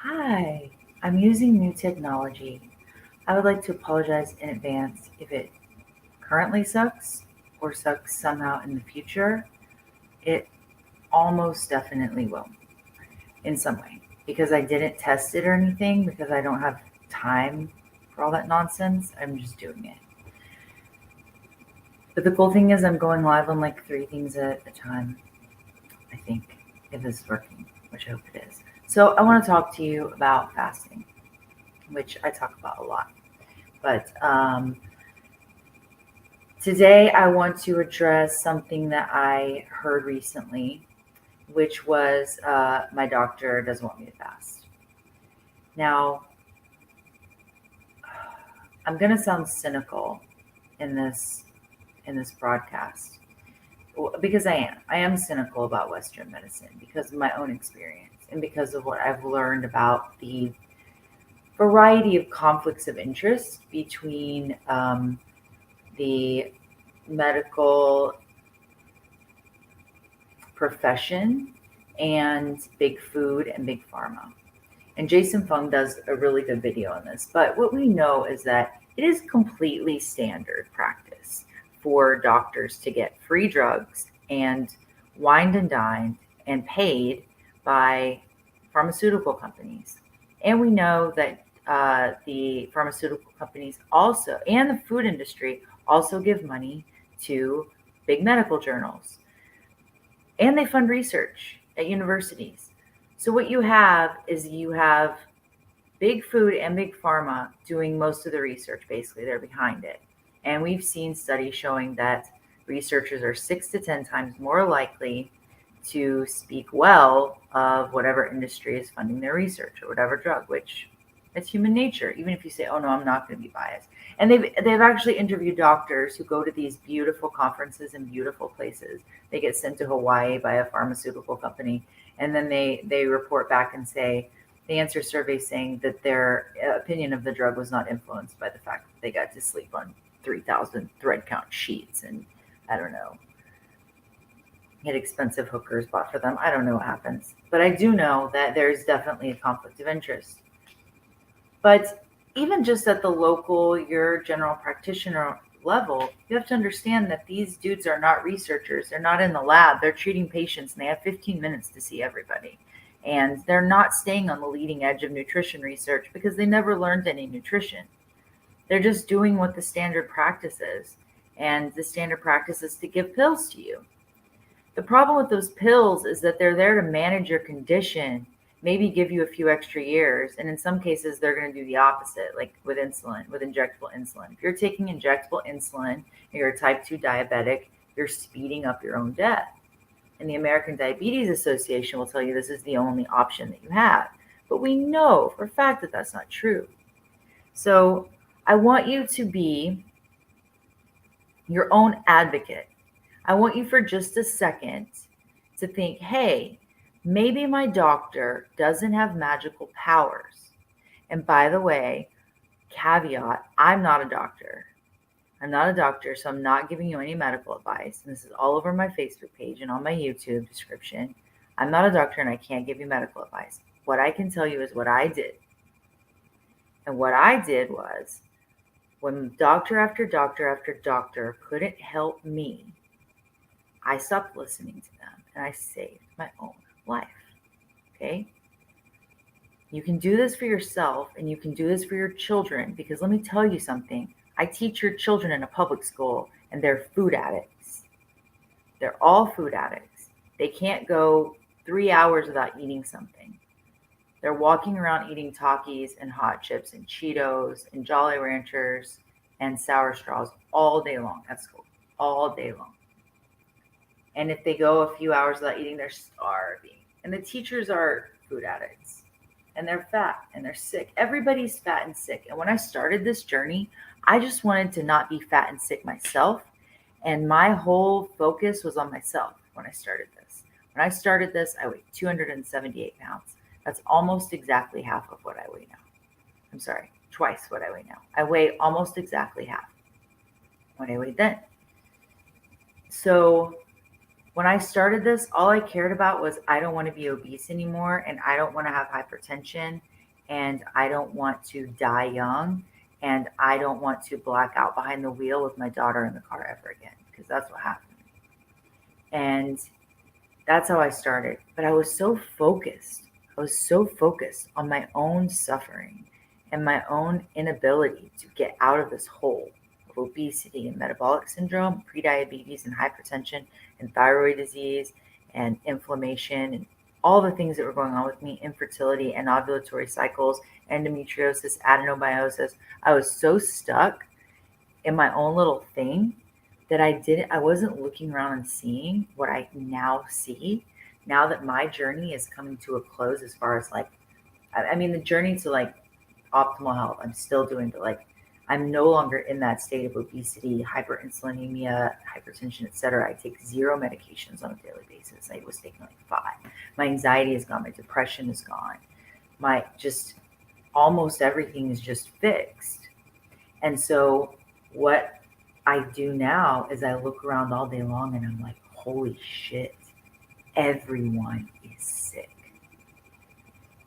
Hi, I'm using new technology. I would like to apologize in advance if it currently sucks or sucks somehow in the future. It almost definitely will in some way because I didn't test it or anything because I don't have time for all that nonsense. I'm just doing it. But the cool thing is, I'm going live on like three things at a time, I think, if this is working, which I hope it is. So, I want to talk to you about fasting, which I talk about a lot. But today I want to address something that I heard recently, which was my doctor doesn't want me to fast. Now, I'm going to sound cynical in this broadcast because I am. I am cynical about Western medicine because of my own experience and because of what I've learned about the variety of conflicts of interest between the medical profession and big food and big pharma. And Jason Fung does a really good video on this. But what we know is that it is completely standard practice for doctors to get free drugs and wined and dined and paid by pharmaceutical companies. And we know that the pharmaceutical companies also, and the food industry, also give money to big medical journals and they fund research at universities. So what you have is you have big food and big pharma doing most of the research. Basically, they're behind it. And we've seen studies showing that researchers are 6 to 10 times more likely to speak well of whatever industry is funding their research or whatever drug, which it's human nature. Even if you say, "Oh no, I'm not going to be biased," and they've actually interviewed doctors who go to these beautiful conferences in beautiful places. They get sent to Hawaii by a pharmaceutical company, and then they report back and say they answer surveys saying that their opinion of the drug was not influenced by the fact that they got to sleep on 3,000 thread count sheets and I don't know, get expensive hookers bought for them. I don't know what happens, but I do know that there's definitely a conflict of interest. But even just at the local, your general practitioner level, you have to understand that these dudes are not researchers. They're not in the lab. They're treating patients and they have 15 minutes to see everybody. And they're not staying on the leading edge of nutrition research because they never learned any nutrition. They're just doing what the standard practice is. And the standard practice is to give pills to you. The problem with those pills is that they're there to manage your condition, maybe give you a few extra years, and in some cases they're going to do the opposite, like with insulin, with injectable insulin. If you're taking injectable insulin and you're a type 2 diabetic, you're speeding up your own death. And the American Diabetes Association will tell you this is the only option that you have. But we know for a fact that that's not true. So I want you to be your own advocate. I want you for just a second to think, hey, maybe my doctor doesn't have magical powers. And by the way, caveat, I'm not a doctor. I'm not a doctor, so I'm not giving you any medical advice. And this is all over my Facebook page and on my YouTube description. I'm not a doctor and I can't give you medical advice. What I can tell you is what I did. And what I did was when doctor after doctor after doctor couldn't help me, I stopped listening to them and I saved my own life. Okay? You can do this for yourself and you can do this for your children because let me tell you something. I teach your children in a public school and they're food addicts. They're all food addicts. They can't go 3 hours without eating something. They're walking around eating Takis and hot chips and Cheetos and Jolly Ranchers and sour straws all day long at school, all day long. And if they go a few hours without eating, they're starving. And the teachers are food addicts. And they're fat and they're sick. Everybody's fat and sick. And when I started this journey, I just wanted to not be fat and sick myself. And my whole focus was on myself when I started this. When I started this, I weighed 278 pounds. That's almost exactly half of what I weigh now. I'm sorry, twice what I weigh now. I weigh almost exactly half what I weighed then. So when I started this, all I cared about was I don't want to be obese anymore and I don't want to have hypertension and I don't want to die young, and I don't want to black out behind the wheel with my daughter in the car ever again, because that's what happened. And that's how I started. But I was so focused. I was so focused on my own suffering and my own inability to get out of this hole of obesity and metabolic syndrome, prediabetes and hypertension and thyroid disease and inflammation and all the things that were going on with me, infertility and ovulatory cycles, endometriosis, adenomyosis. I was so stuck in my own little thing that I wasn't looking around and seeing what I now see, now that my journey is coming to a close, as far as like, I mean, the journey to like optimal health, I'm still doing, but like, I'm no longer in that state of obesity, hyperinsulinemia, hypertension, etc. I take 0 medications on a daily basis. I was taking like 5. My anxiety is gone. My depression is gone. My just almost everything is just fixed. And so what I do now is I look around all day long and I'm like, holy shit, everyone is sick.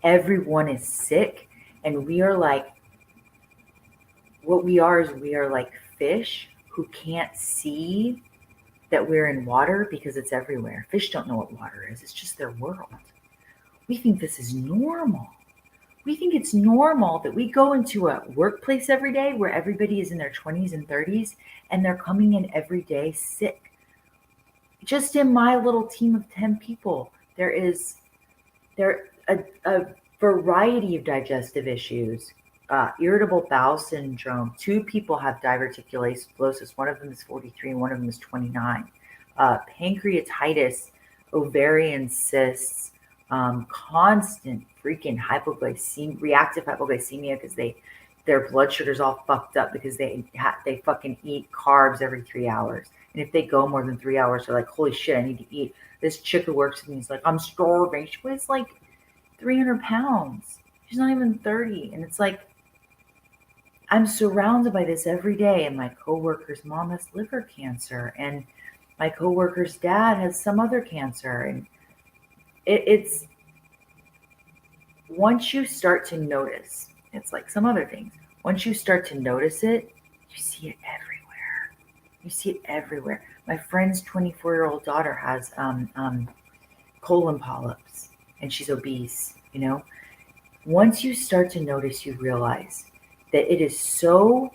Everyone is sick. And we are like, what we are is we are like fish who can't see that we're in water because it's everywhere. Fish don't know what water is. It's just their world. We think this is normal. We think it's normal that we go into a workplace every day where everybody is in their 20s and 30s and they're coming in every day sick. Just in my little team of 10 people, there a variety of digestive issues, irritable bowel syndrome. 2 people have diverticulosis. One of them is 43 and one of them is 29. Pancreatitis, ovarian cysts, constant freaking hypoglycemia, reactive hypoglycemia, because their blood sugar's all fucked up because they fucking eat carbs every 3 hours. And if they go more than 3 hours, they're like, holy shit, I need to eat. This chick who works with me is like, I'm starving. She weighs like 300 pounds. She's not even 30. And it's like, I'm surrounded by this every day. And my coworker's mom has liver cancer. And my coworker's dad has some other cancer. And it's once you start to notice, it's like some other things. Once you start to notice it, you see it everywhere. You see it everywhere. My friend's 24-year-old daughter has colon polyps, and she's obese. You know, once you start to notice, you realize that it is so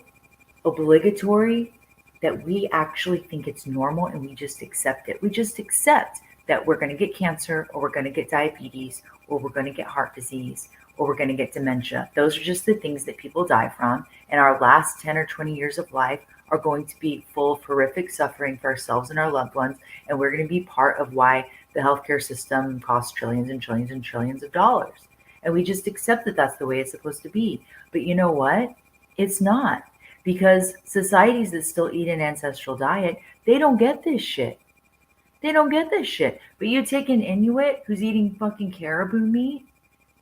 obligatory that we actually think it's normal, and we just accept it. We just accept that we're going to get cancer, or we're going to get diabetes, or we're going to get heart disease, or we're going to get dementia. Those are just the things that people die from. And our last 10 or 20 years of life are going to be full of horrific suffering for ourselves and our loved ones. And we're going to be part of why the healthcare system costs trillions and trillions and trillions of dollars. And we just accept that that's the way it's supposed to be. But you know what? It's not. Because societies that still eat an ancestral diet, they don't get this shit. They don't get this shit. But you take an Inuit who's eating fucking caribou meat,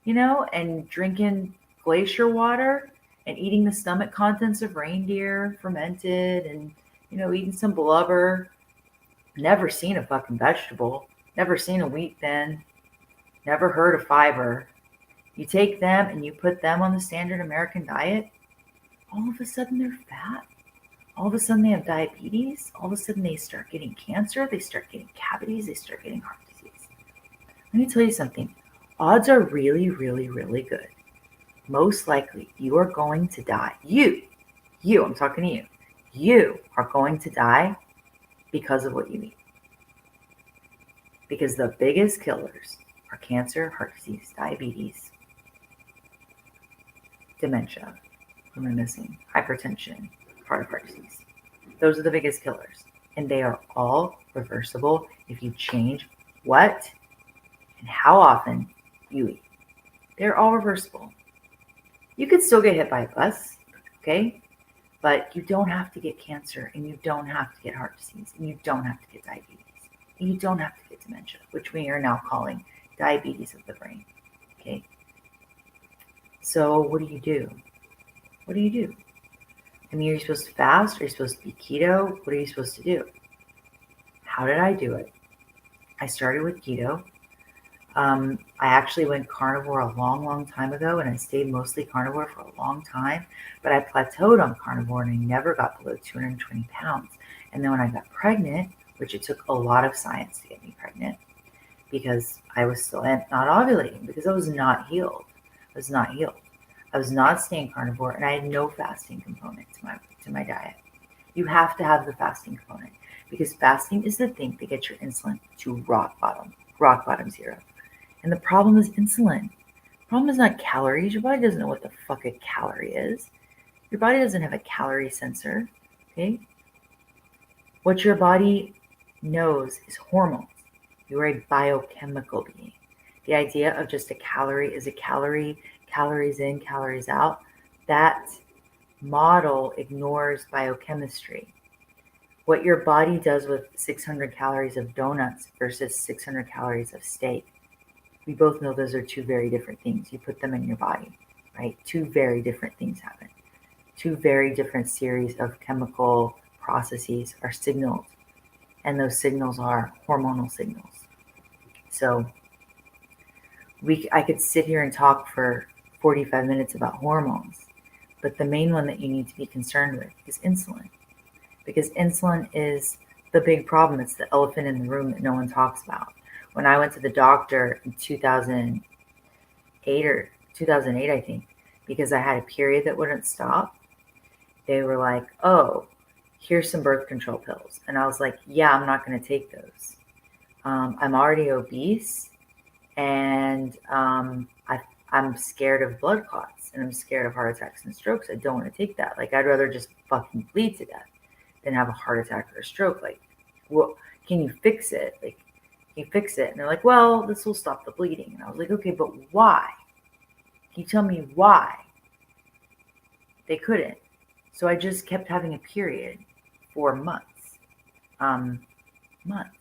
you know, and drinking glacier water and eating the stomach contents of reindeer fermented and, you know, eating some blubber. Never seen a fucking vegetable. Never seen a wheat thin. Never heard of fiber. You take them and you put them on the standard American diet, all of a sudden they're fat. All of a sudden they have diabetes. All of a sudden they start getting cancer. They start getting cavities. They start getting heart disease. Let me tell you something. Odds are really, really, really good. Most likely you are going to die. I'm talking to you. You are going to die because of what you eat. Because the biggest killers are cancer, heart disease, diabetes, dementia, what am I missing? Hypertension, heart disease. Those are the biggest killers. And they are all reversible if you change what and how often you eat. They're all reversible. You could still get hit by a bus, okay? But you don't have to get cancer, and you don't have to get heart disease, and you don't have to get diabetes, and you don't have to get dementia, which we are now calling diabetes of the brain, okay? So what do you do? What do you do? I mean, are you supposed to fast? Are you supposed to be keto? What are you supposed to do? How did I do it? I started with keto. I actually went carnivore a long, long time ago, and I stayed mostly carnivore for a long time, but I plateaued on carnivore and I never got below 220 pounds. And then when I got pregnant, which it took a lot of science to get me pregnant, because I was still not ovulating, because I was not healed. I was not healed. I was not staying carnivore, and I had no fasting component to my diet. You have to have the fasting component, because fasting is the thing that gets your insulin to rock bottom zero. And the problem is insulin. The problem is not calories. Your body doesn't know what the fuck a calorie is. Your body doesn't have a calorie sensor. Okay? What your body knows is hormones. You are a biochemical being. The idea of just a calorie is a calorie, calories in, calories out, that model ignores biochemistry. What your body does with 600 calories of donuts versus 600 calories of steak, we both know those are two very different things. You put them in your body, right? Two very different things happen. Two very different series of chemical processes are signaled, and those signals are hormonal signals. So I could sit here and talk for 45 minutes about hormones, but the main one that you need to be concerned with is insulin, because insulin is the big problem. It's the elephant in the room that no one talks about. When I went to the doctor in 2008 or 2008, I think, because I had a period that wouldn't stop, they were like, oh, here's some birth control pills. And I was like, yeah, I'm not going to take those. I'm already obese, and I'm scared of blood clots, and I'm scared of heart attacks and strokes. I don't want to take that. Like, I'd rather just fucking bleed to death than have a heart attack or a stroke. Like, well, can you fix it? Like, can you fix it? And they're like, well, this will stop the bleeding. And I was like, okay, but why? Can you tell me why? They couldn't. So I just kept having a period for months. Months.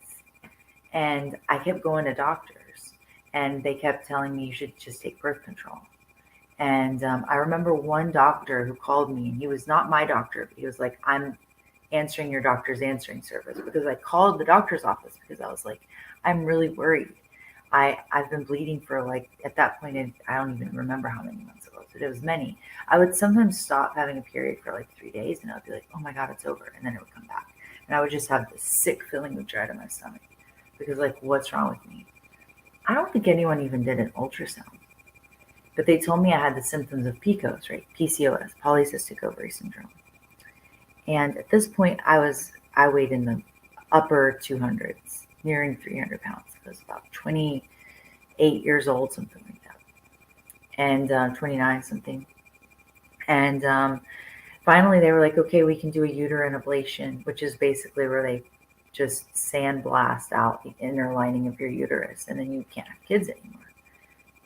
And I kept going to doctors, and they kept telling me you should just take birth control. And I remember one doctor who called me, and he was not my doctor, but he was like, I'm answering your doctor's answering service, because I called the doctor's office because I was like, I'm really worried. I've been bleeding for, like, at that point, I don't even remember how many months it was, but it was many. I would sometimes stop having a period for like 3 days, and I'd be like, oh my God, it's over. And then it would come back. And I would just have this sick feeling of dread in my stomach, because, like, what's wrong with me? I don't think anyone even did an ultrasound, but they told me I had the symptoms of PCOS, right? PCOS, polycystic ovary syndrome. And at this point, I weighed in the upper 200s, nearing 300 pounds. I was about 28 years old, something like that, and 29 something. And finally, they were like, okay, we can do a uterine ablation, which is basically where they just sandblast out the inner lining of your uterus, and then you can't have kids anymore.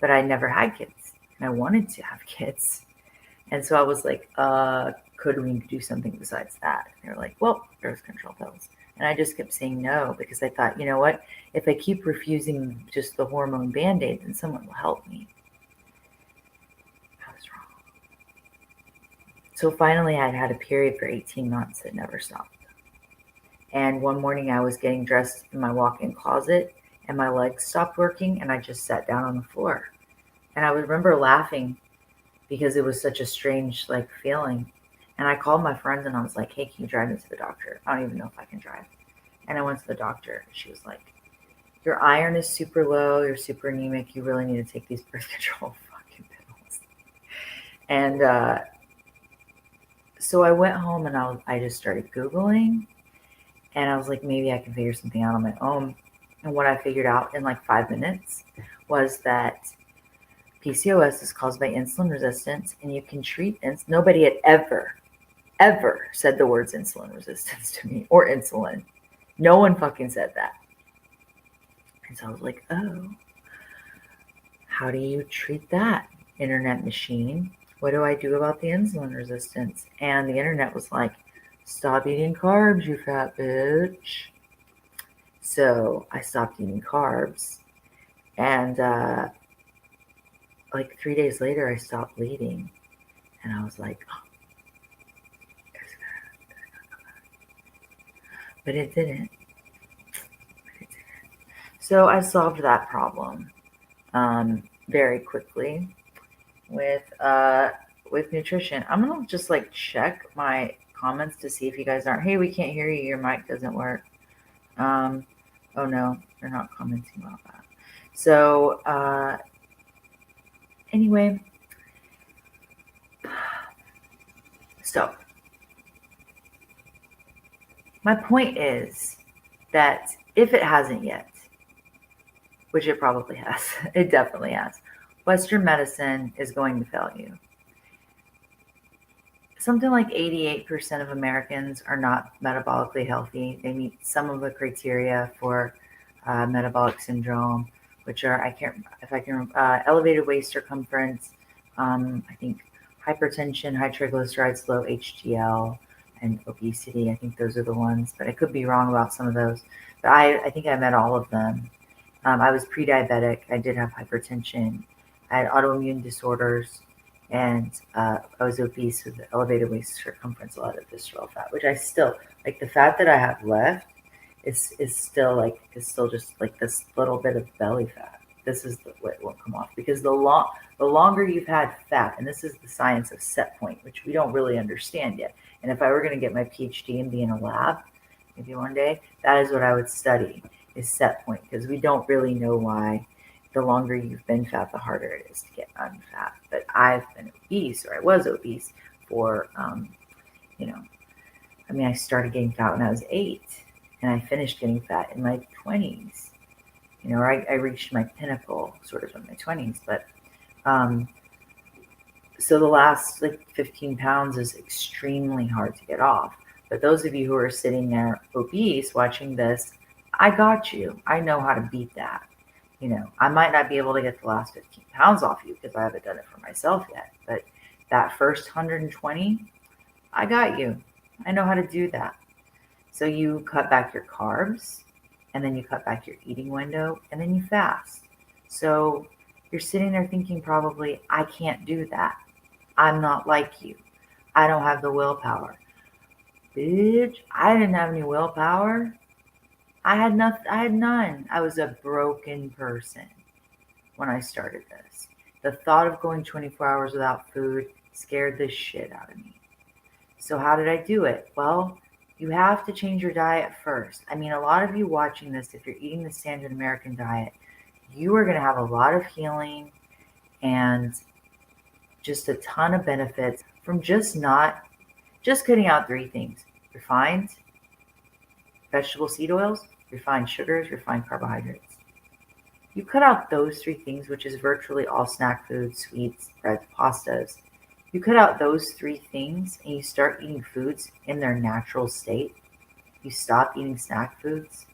But I never had kids, and I wanted to have kids. And so I was like, could we do something besides that? And they were like, well, birth control pills. And I just kept saying no, because I thought, you know what? If I keep refusing just the hormone Band-Aid, then someone will help me. I was wrong. So finally, I'd had a period for 18 months that never stopped. And one morning I was getting dressed in my walk-in closet, and my legs stopped working, and I just sat down on the floor. And I remember laughing because it was such a strange, like, feeling. And I called my friend, and I was like, hey, can you drive me to the doctor? I don't even know if I can drive. And I went to the doctor. She was like, your iron is super low. You're super anemic. You really need to take these birth control fucking pills. And so I went home, and I just started Googling. And I was like, maybe I can figure something out on my own. And what I figured out in like 5 minutes was that PCOS is caused by insulin resistance, and you can treat nobody had ever said the words insulin resistance to me, or insulin. No one fucking said that. And so I was like, oh, how do you treat that, internet machine? What do I do about the insulin resistance? And the internet was like, stop eating carbs, you fat bitch. So I stopped eating carbs. And like 3 days later, I stopped bleeding. And I was like, oh, but it didn't. So I solved that problem. very quickly with nutrition. I'm gonna just like check my comments to see if you guys aren't. Hey, we can't hear you. Your mic doesn't work. Oh no, they're not commenting about that. So anyway, so my point is that if it hasn't yet, which it probably has, it definitely has, Western medicine is going to fail you. Something like 88% of Americans are not metabolically healthy. They meet some of the criteria for metabolic syndrome, which are, elevated waist circumference, I think hypertension, high triglycerides, low HDL, and obesity. I think those are the ones, but I could be wrong about some of those. But I think I met all of them. I was pre-diabetic. I did have hypertension. I had autoimmune disorders, and I was obese with elevated waist circumference, a lot of visceral fat, which I still like. The fat that I have left is still just like this little bit of belly fat. This is what won't come off because the longer you've had fat, and this is the science of set point, which we don't really understand yet. And if I were going to get my PhD and be in a lab, maybe one day, that is what I would study, is set point, because we don't really know why the longer you've been fat, the harder it is to get unfat. But I've been obese, or I was obese for, I started getting fat when I was 8, and I finished getting fat in my 20s. Or I reached my pinnacle sort of in my 20s. But so the last 15 pounds is extremely hard to get off. But those of you who are sitting there obese watching this, I got you. I know how to beat that. I might not be able to get the last 15 pounds off you because I haven't done it for myself yet. But that first 120, I got you. I know how to do that. So you cut back your carbs, and then you cut back your eating window, and then you fast. So you're sitting there thinking probably, I can't do that. I'm not like you. I don't have the willpower. Bitch, I didn't have any willpower. I had none. I was a broken person when I started this. The thought of going 24 hours without food scared the shit out of me. So how did I do it? Well, you have to change your diet first. A lot of you watching this, if you're eating the standard American diet, you are going to have a lot of healing and just a ton of benefits from just cutting out 3 things: refined vegetable seed oils, refined sugars, refined carbohydrates. You cut out those 3 things, which is virtually all snack foods, sweets, breads, pastas. You cut out those 3 things and you start eating foods in their natural state. You stop eating snack foods.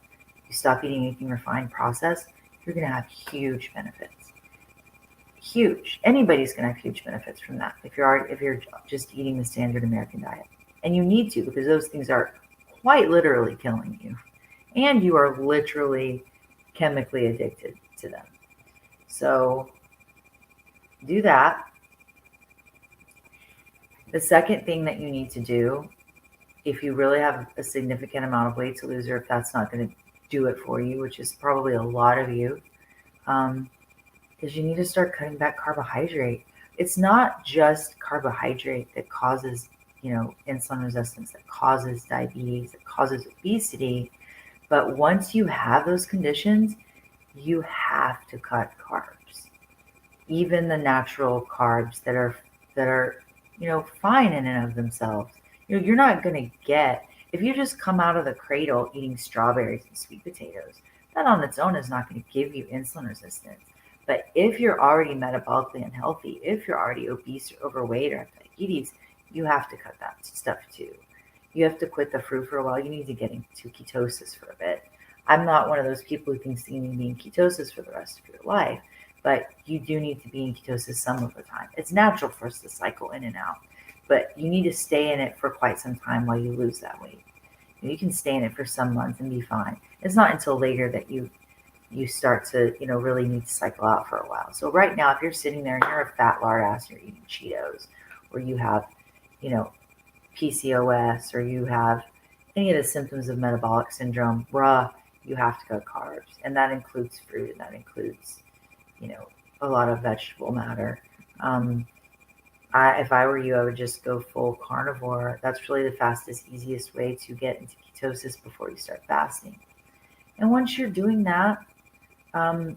You stop eating anything refined, processed. You're going to have huge benefits. Huge. Anybody's going to have huge benefits from that if you're just eating the standard American diet. And you need to, because those things are quite literally killing you. And you are literally chemically addicted to them. So do that. The second thing that you need to do, if you really have a significant amount of weight to lose, or if that's not going to do it for you, which is probably a lot of you, is you need to start cutting back carbohydrate. It's not just carbohydrate that causes, insulin resistance, that causes diabetes, that causes obesity. But once you have those conditions, you have to cut carbs. Even the natural carbs that are fine in and of themselves. You're not going to get, if you just come out of the cradle eating strawberries and sweet potatoes, that on its own is not going to give you insulin resistance. But if you're already metabolically unhealthy, if you're already obese or overweight or have diabetes, you have to cut that stuff too. You have to quit the fruit for a while. You need to get into ketosis for a bit. I'm not one of those people who thinks you need to be in ketosis for the rest of your life, but you do need to be in ketosis some of the time. It's natural for us to cycle in and out, but you need to stay in it for quite some time while you lose that weight. You can stay in it for some months and be fine. It's not until later that you start to, really need to cycle out for a while. So right now, if you're sitting there and you're a fat lard ass and you're eating Cheetos, or you have, PCOS, or you have any of the symptoms of metabolic syndrome, you have to cut carbs. And that includes fruit, and that includes, a lot of vegetable matter. If I were you, I would just go full carnivore. That's really the fastest, easiest way to get into ketosis before you start fasting. And once you're doing that, um,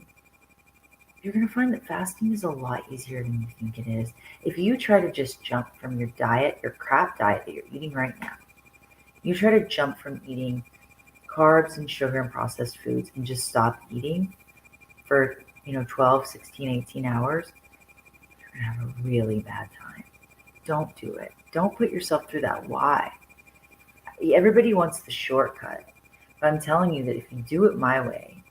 you're going to find that fasting is a lot easier than you think it is. If you try to just jump from your diet, your crap diet that you're eating right now, you try to jump from eating carbs and sugar and processed foods and just stop eating for 12, 16, 18 hours, you're going to have a really bad time. Don't do it. Don't put yourself through that. Why? Everybody wants the shortcut. But I'm telling you that if you do it my way,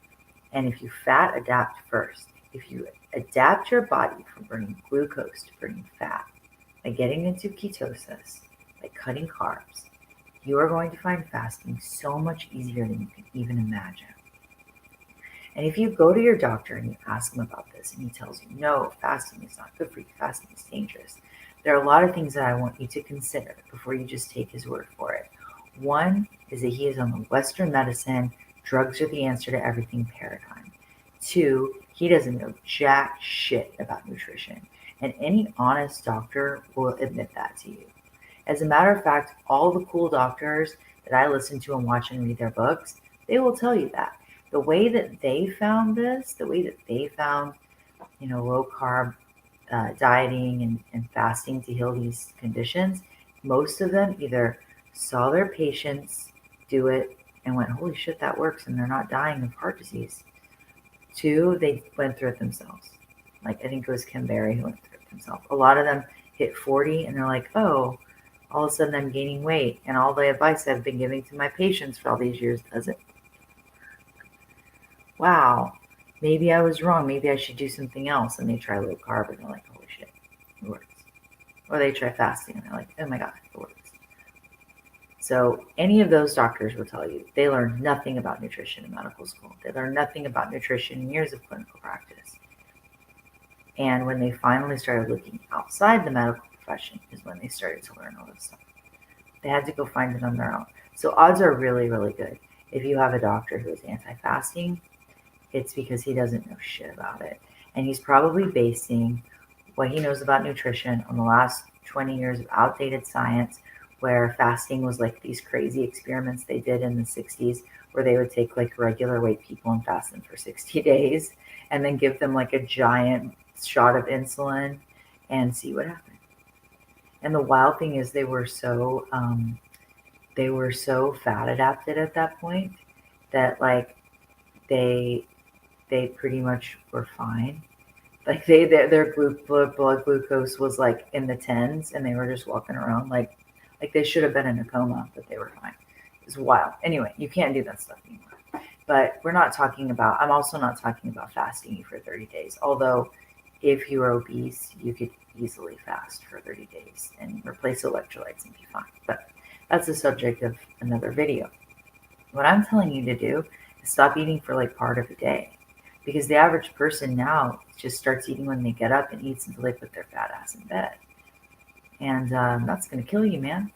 and if you fat adapt first, if you adapt your body from burning glucose to burning fat, by getting into ketosis, by cutting carbs, you are going to find fasting so much easier than you can even imagine. And if you go to your doctor and you ask him about this and he tells you, no, fasting is not good for you, fasting is dangerous, there are a lot of things that I want you to consider before you just take his word for it. One is that he is on the Western medicine, drugs are the answer to everything paradigm. Two, he doesn't know jack shit about nutrition. And any honest doctor will admit that to you. As a matter of fact, all the cool doctors that I listen to and watch and read their books, they will tell you that. The way that they found this, the way that they found, low carb dieting and fasting to heal these conditions, most of them either saw their patients do it and went, holy shit, that works, and they're not dying of heart disease. Two, they went through it themselves. Like, I think it was Kim Berry who went through it himself. A lot of them hit 40 and they're like, oh, all of a sudden I'm gaining weight, and all the advice I've been giving to my patients for all these years doesn't. Wow, maybe I was wrong. Maybe I should do something else. And they try low carb and they're like, holy shit, it works. Or they try fasting and they're like, oh my God, it works. So any of those doctors will tell you they learned nothing about nutrition in medical school. They learned nothing about nutrition in years of clinical practice. And when they finally started looking outside the medical profession is when they started to learn all this stuff. They had to go find it on their own. So odds are really, really good. If you have a doctor who is anti-fasting, it's because he doesn't know shit about it. And he's probably basing what he knows about nutrition on the last 20 years of outdated science, where fasting was like these crazy experiments they did in the 60s, where they would take like regular weight people and fast them for 60 days and then give them like a giant shot of insulin and see what happened. And the wild thing is they were so fat adapted at that point that like they pretty much were fine. Like their blood glucose was like in the 10s, and they were just walking around like they should have been in a coma, but they were fine. It's wild. Anyway, you can't do that stuff anymore. But I'm also not talking about fasting you for 30 days. Although if you are obese, you could easily fast for 30 days and replace electrolytes and be fine. But that's the subject of another video. What I'm telling you to do is stop eating for like part of the day. Because the average person now just starts eating when they get up and eats until they put their fat ass in bed. And that's going to kill you, man.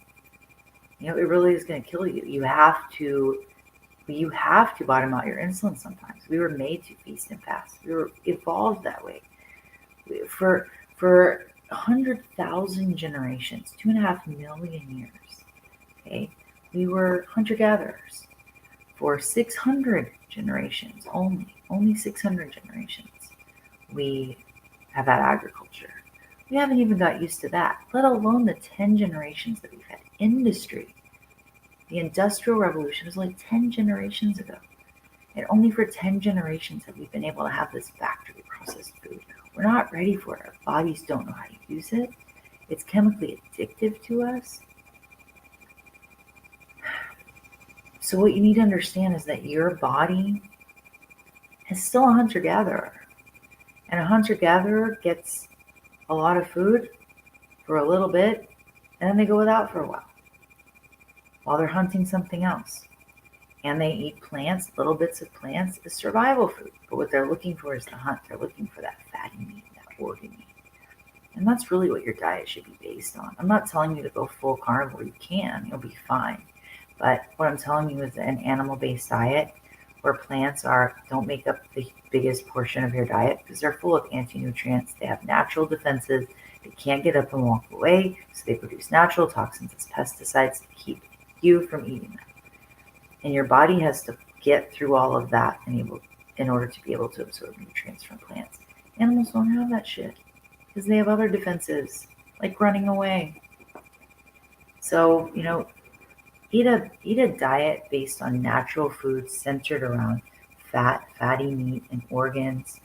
It really is going to kill you. You have to bottom out your insulin sometimes. We were made to feast and fast. We were evolved that way. For 100,000 generations, 2.5 million years, okay, we were hunter-gatherers. For 600 generations, only 600 generations, we have had agriculture. We haven't even got used to that, let alone the 10 generations that we've had industry. The Industrial Revolution was like 10 generations ago. And only for 10 generations have we been able to have this factory processed food. We're not ready for it. Our bodies don't know how to use it. It's chemically addictive to us. So what you need to understand is that your body is still a hunter-gatherer. And a hunter-gatherer gets a lot of food for a little bit, and then they go without for a while they're hunting something else. And they eat plants, little bits of plants, as survival food. But what they're looking for is the hunt. They're looking for that fatty meat, that organ meat. And that's really what your diet should be based on. I'm not telling you to go full carnivore. You can. You'll be fine. But what I'm telling you is that an animal-based diet where plants don't make up the biggest portion of your diet because they're full of anti-nutrients. They have natural defenses. They can't get up and walk away, so they produce natural toxins as pesticides to keep you from eating them. And your body has to get through all of that in order to be able to absorb nutrients from plants. Animals don't have that shit because they have other defenses, like running away. So, eat a diet based on natural foods centered around fatty meat, and organs.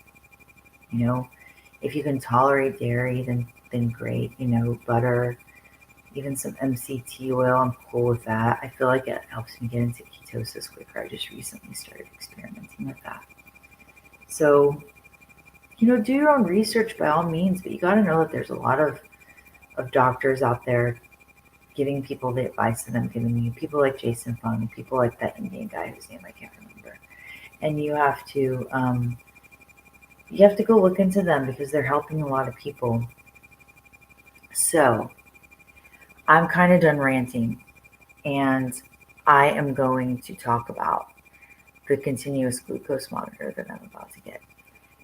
If you can tolerate dairy, then great. Butter, even some MCT oil, I'm cool with that. I feel like it helps me get into ketosis quicker. I just recently started experimenting with that. So, do your own research by all means, but you got to know that there's a lot of doctors out there giving people the advice that I'm giving you. People like Jason Fung, people like that Indian guy whose name I can't remember. And you have to go look into them because they're helping a lot of people. So I'm kind of done ranting, and I am going to talk about the continuous glucose monitor that I'm about to get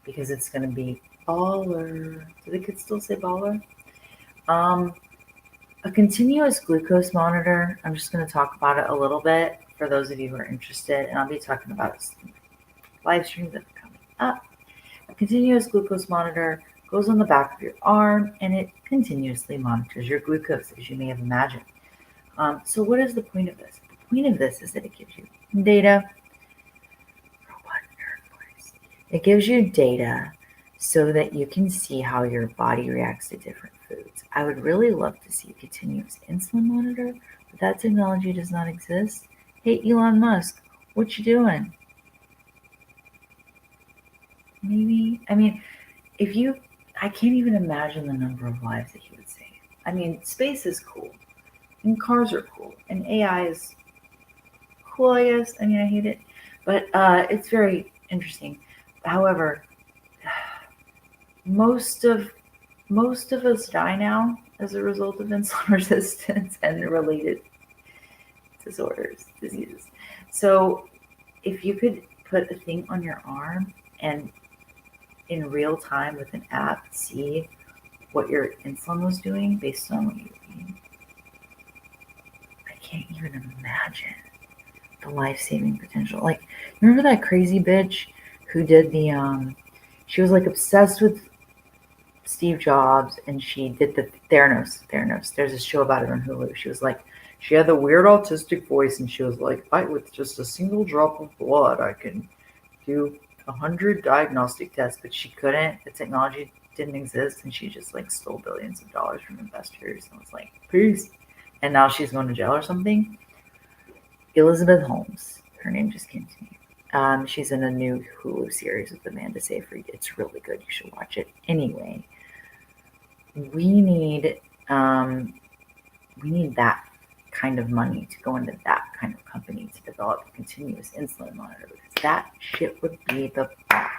because it's going to be baller. Do the kids still say baller? A continuous glucose monitor, I'm just going to talk about it a little bit for those of you who are interested, and I'll be talking about it in live streams that are coming up. A continuous glucose monitor goes on the back of your arm, and it continuously monitors your glucose, as you may have imagined. So what is the point of this? The point of this is that it gives you data. It gives you data so that you can see how your body reacts to different foods. I would really love to see a continuous insulin monitor, but that technology does not exist. Hey, Elon Musk, what you doing? Maybe, I can't even imagine the number of lives that he would save. Space is cool, and cars are cool, and AI is cool, I guess. I hate it, but it's very interesting. However, most of us die now as a result of insulin resistance and related diseases. So if you could put a thing on your arm and in real time with an app see what your insulin was doing based on what you were eating, I can't even imagine the life-saving potential. Like, remember that crazy bitch who did she was like obsessed with Steve Jobs, and she did the Theranos. There's a show about it on Hulu. She had the weird autistic voice, and she was like, with just a single drop of blood, I can do 100 diagnostic tests, but she couldn't. The technology didn't exist, and she just stole billions of dollars from investors and was like, peace. And now she's going to jail or something. Elizabeth Holmes, her name just came to me. She's in a new Hulu series with Amanda Seyfried. It's really good. You should watch it. Anyway, we need that kind of money to go into that kind of company to develop a continuous insulin monitor, because that shit would be the bomb.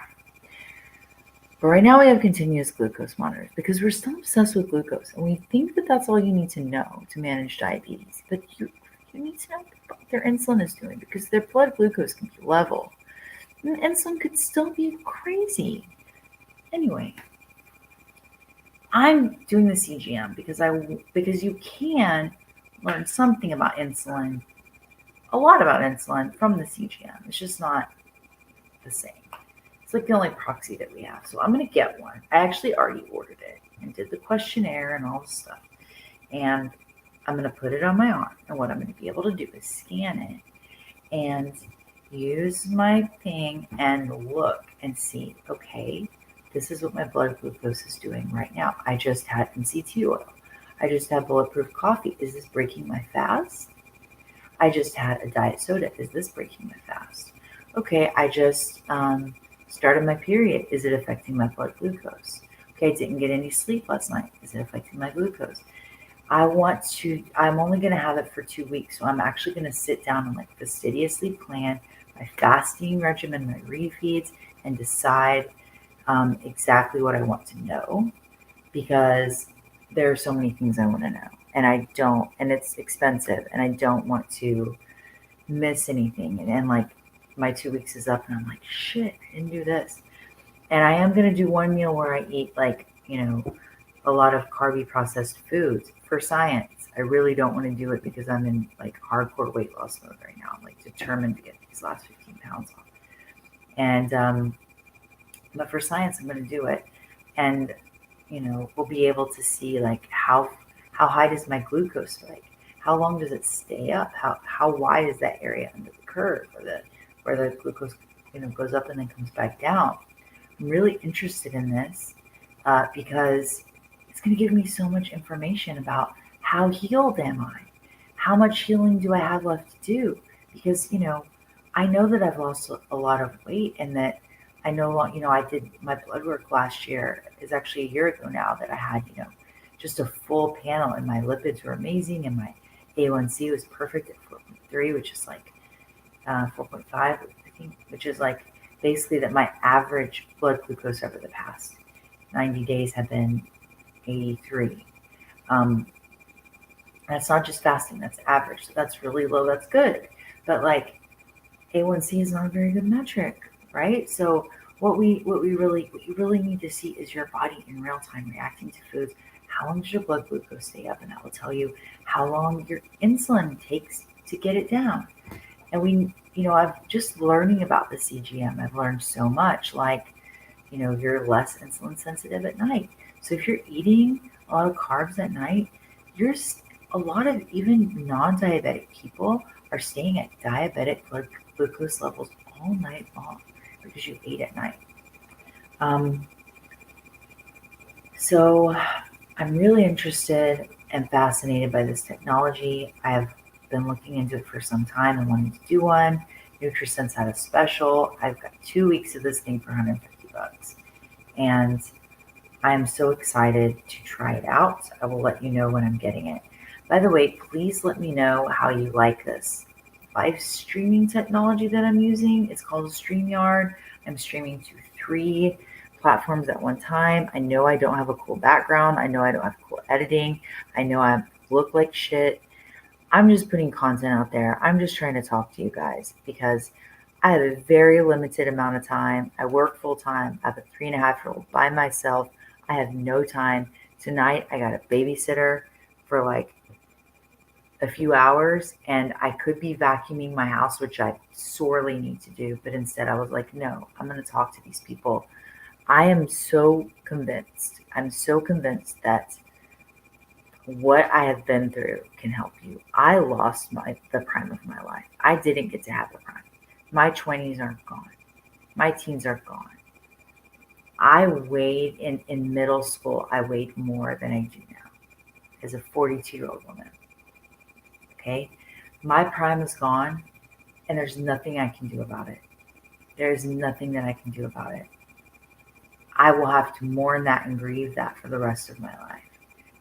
But right now we have continuous glucose monitors because we're still obsessed with glucose, and we think that that's all you need to know to manage diabetes. But you need to know what their insulin is doing, because their blood glucose can be level. And insulin could still be crazy. Anyway, I'm doing the CGM because you can learn something about insulin, a lot about insulin from the CGM. It's just not the same. It's like the only proxy that we have. So I'm going to get one. I actually already ordered it and did the questionnaire and all the stuff. And I'm going to put it on my arm. And what I'm going to be able to do is scan it and use my thing and look and see, okay, this is what my blood glucose is doing right now. I just had MCT oil. I just had bulletproof coffee. Is this breaking my fast? I just had a diet soda. Is this breaking my fast? Okay, I just started my period. Is it affecting my blood glucose? Okay, I didn't get any sleep last night. Is it affecting my glucose? I'm only going to have it for 2 weeks. So I'm actually going to sit down and fastidiously plan my fasting regimen, my refeeds, and decide exactly what I want to know, because there are so many things I want to know, and it's expensive, and I don't want to miss anything and my 2 weeks is up and I'm like, shit, I didn't do this. And I am going to do one meal where I eat a lot of carby processed foods for science. I really don't want to do it because I'm in hardcore weight loss mode right now. I'm determined to get these last 15 pounds off. And, but for science, I'm going to do it. And, we'll be able to see how high does my glucose spike? How long does it stay up? How wide is that area under the curve where the glucose, goes up and then comes back down? I'm really interested in this because it's going to give me so much information about how healed am I? How much healing do I have left to do? Because, I know that I've lost a lot of weight and that I know, I did my blood work last year. It's actually a year ago now that I had, just a full panel and my lipids were amazing and my A1C was perfect at 4.3, which is 4.5, I think, which is basically that my average blood glucose over the past 90 days have been 83. That's not just fasting, that's average. So that's really low, that's good. But A1C is not a very good metric, right? So what you really need to see is your body in real time reacting to foods. How long does your blood glucose stay up? And that will tell you how long your insulin takes to get it down. And I've just learning about the CGM. I've learned so much, you're less insulin sensitive at night. So if you're eating a lot of carbs at night, a lot of even non-diabetic people are staying at diabetic blood glucose levels all night long because you ate at night. So I'm really interested and fascinated by this technology. I have been looking into it for some time and wanting to do one. NutriSense had a special. I've got 2 weeks of this thing for $150. And I'm so excited to try it out. I will let you know when I'm getting it. By the way, please let me know how you like this live streaming technology that I'm using. It's called StreamYard. I'm streaming to 3 platforms at one time. I know I don't have a cool background. I know I don't have cool editing. I know I look like shit. I'm just putting content out there. I'm just trying to talk to you guys because I have a very limited amount of time. I work full time. I have a 3.5-year-old by myself. I have no time. Tonight, I got a babysitter for a few hours and I could be vacuuming my house, which I sorely need to do. But instead I was like, no, I'm going to talk to these people. I am so convinced. I'm so convinced that what I have been through can help you. I lost the prime of my life. I didn't get to have the prime. My 20s are gone. My teens are gone. I weighed in middle school, I weighed more than I do now as a 42-year-old woman. Okay? My prime is gone and there's nothing I can do about it. There's nothing that I can do about it. I will have to mourn that and grieve that for the rest of my life.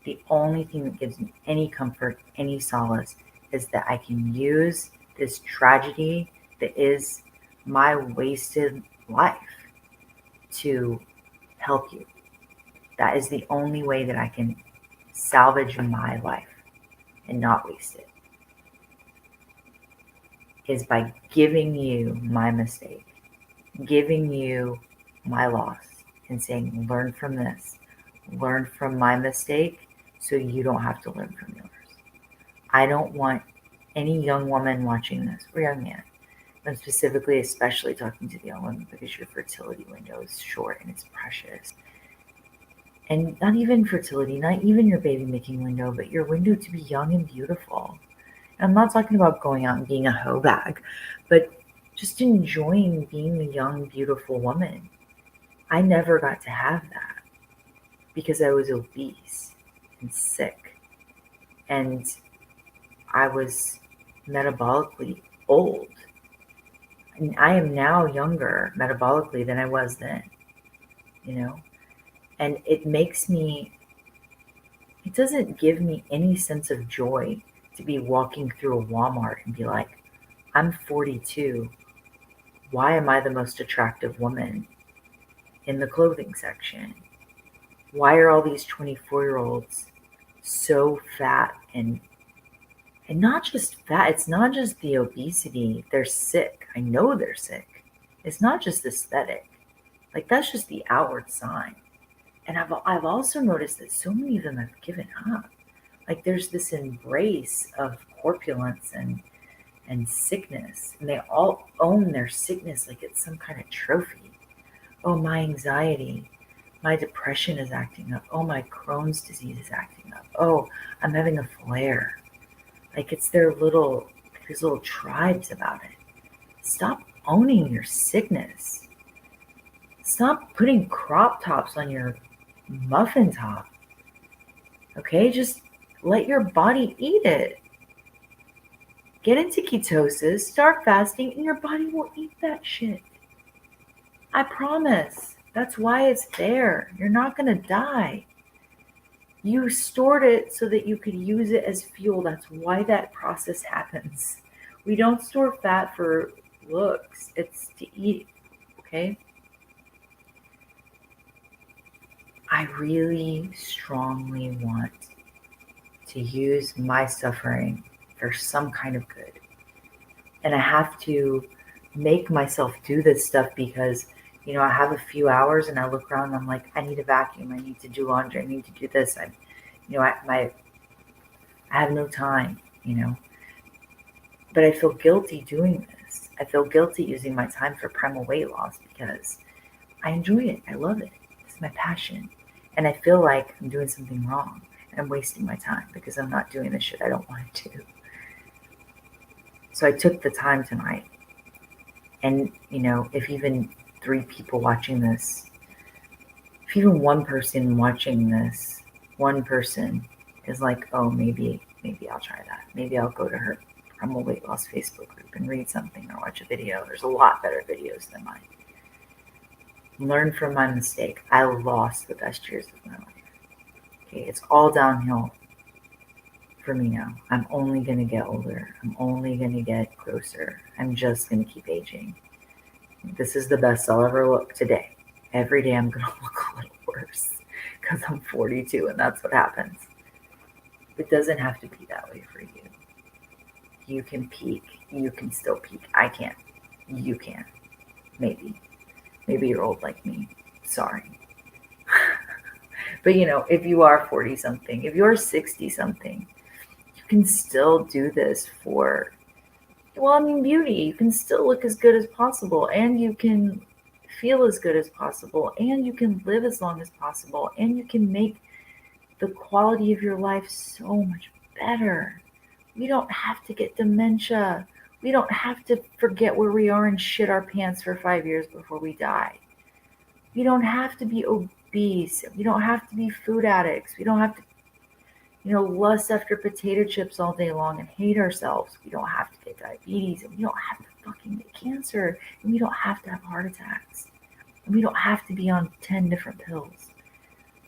The only thing that gives me any comfort, any solace, is that I can use this tragedy that is my wasted life to help you. That is the only way that I can salvage my life and not waste it, is by giving you my mistake, giving you my loss, and saying, learn from this, learn from my mistake so you don't have to learn from yours. I don't want any young woman watching this, or young man, but specifically, especially talking to the young woman, because your fertility window is short and it's precious. And not even fertility, not even your baby making window, but your window to be young and beautiful. And I'm not talking about going out and being a hoe bag, but just enjoying being a young, beautiful woman. I never got to have that because I was obese and sick. And I was metabolically old. And I am now younger metabolically than I was then, And it doesn't give me any sense of joy to be walking through a Walmart and be like, I'm 42. Why am I the most attractive woman in the clothing section? Why are all these 24-year-olds so fat and And not just fat, it's not just the obesity. They're sick. I know they're sick. It's not just aesthetic. Like, that's just the outward sign. And I've also noticed that so many of them have given up. Like, there's this embrace of corpulence and sickness, and they all own their sickness like it's some kind of trophy. Oh, my anxiety, my depression is acting up. Oh, my Crohn's disease is acting up. Oh, I'm having a flare. Like, it's these little tribes about it. Stop owning your sickness. Stop putting crop tops on your muffin top. Okay, just let your body eat it. Get into ketosis, start fasting, and your body will eat that shit. I promise. That's why it's there. You're not going to die. You stored it so that you could use it as fuel. That's why that process happens. We don't store fat for looks. It's to eat, okay? I really strongly want to use my suffering for some kind of good. And I have to make myself do this stuff because, I have a few hours and I look around and I'm like, I need a vacuum. I need to do laundry. I need to do this. I have no time, but I feel guilty doing this. I feel guilty using my time for primal weight loss because I enjoy it. I love it. It's my passion. And I feel like I'm doing something wrong. I'm wasting my time because I'm not doing the shit I don't want to do. So I took the time tonight. And, if even 3 people watching this, if even one person watching this, one person is like, oh, maybe I'll try that. Maybe I'll go to her Primal Weight Loss Facebook group and read something or watch a video. There's a lot better videos than mine. Learn from my mistake. I lost the best years of my life. Okay, it's all downhill for me now. I'm only going to get older. I'm only going to get grosser. I'm just going to keep aging. This is the best I'll ever look today. Every day I'm going to look a little worse because I'm 42 and that's what happens. It doesn't have to be that way for you. You can peak. You can still peak. I can't. You can. Maybe. Maybe you're old like me. Sorry. But if you are 40 something, if you're 60 something, you can still do this for, beauty. You can still look as good as possible, and you can feel as good as possible, and you can live as long as possible, and you can make the quality of your life so much better. We don't have to get dementia. We don't have to forget where we are and shit our pants for 5 years before we die. We don't have to be obese. We don't have to be food addicts. We don't have to, lust after potato chips all day long and hate ourselves. We don't have to get diabetes, and we don't have to fucking get cancer, and we don't have to have heart attacks, and we don't have to be on 10 different pills.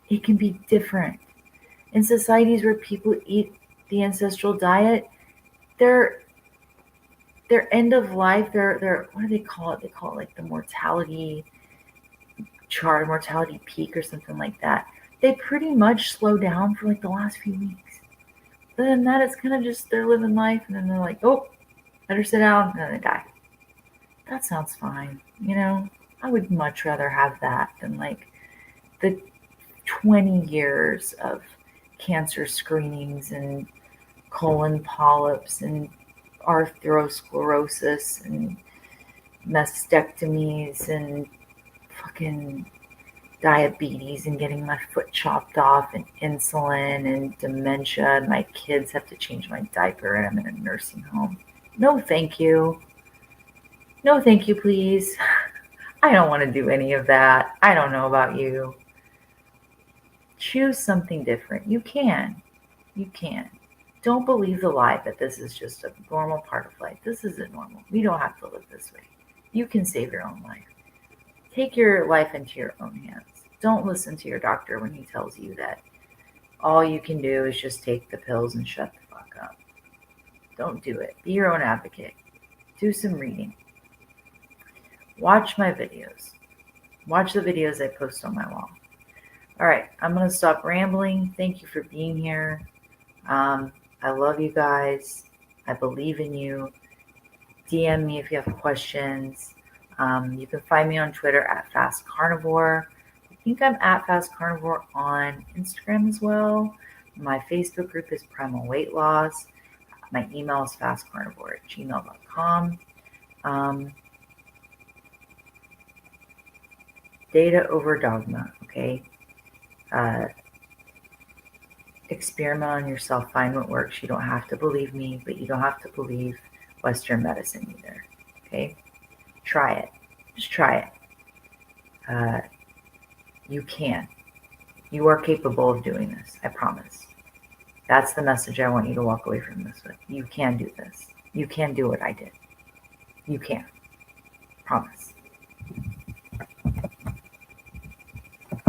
It can be different. In societies where people eat the ancestral diet, their end of life, their what do they call it? They call it like the mortality chart, mortality peak or something like that. They pretty much slow down for like the last few weeks. Other than that, it's kind of just they're living life, and then they're like, oh, better sit down, and then they die. That sounds fine. I would much rather have that than like the 20 years of cancer screenings and colon polyps and arthrosclerosis and mastectomies and fucking diabetes and getting my foot chopped off and insulin and dementia, and my kids have to change my diaper and I'm in a nursing home. No, thank you. No, thank you, please. I don't want to do any of that. I don't know about you. Choose something different. You can. Don't believe the lie that this is just a normal part of life. This isn't normal. We don't have to live this way. You can save your own life. Take your life into your own hands. Don't listen to your doctor when he tells you that all you can do is just take the pills and shut the fuck up. Don't do it. Be your own advocate. Do some reading. Watch my videos. Watch the videos I post on my wall. All right, I'm going to stop rambling. Thank you for being here. I love you guys. I believe in you. DM me if you have questions. You can find me on Twitter at Fast Carnivore. I think I'm at Fast Carnivore on Instagram as well. My Facebook group is Primal Weight Loss. My email is fastcarnivore@gmail.com. Data over dogma, okay? Experiment on yourself, find what works. You don't have to believe me, but you don't have to believe Western medicine either, okay? Try it. Just try it. You can. You are capable of doing this, I promise. That's the message I want you to walk away from this with. You can do this. You can do what I did. You can. Promise.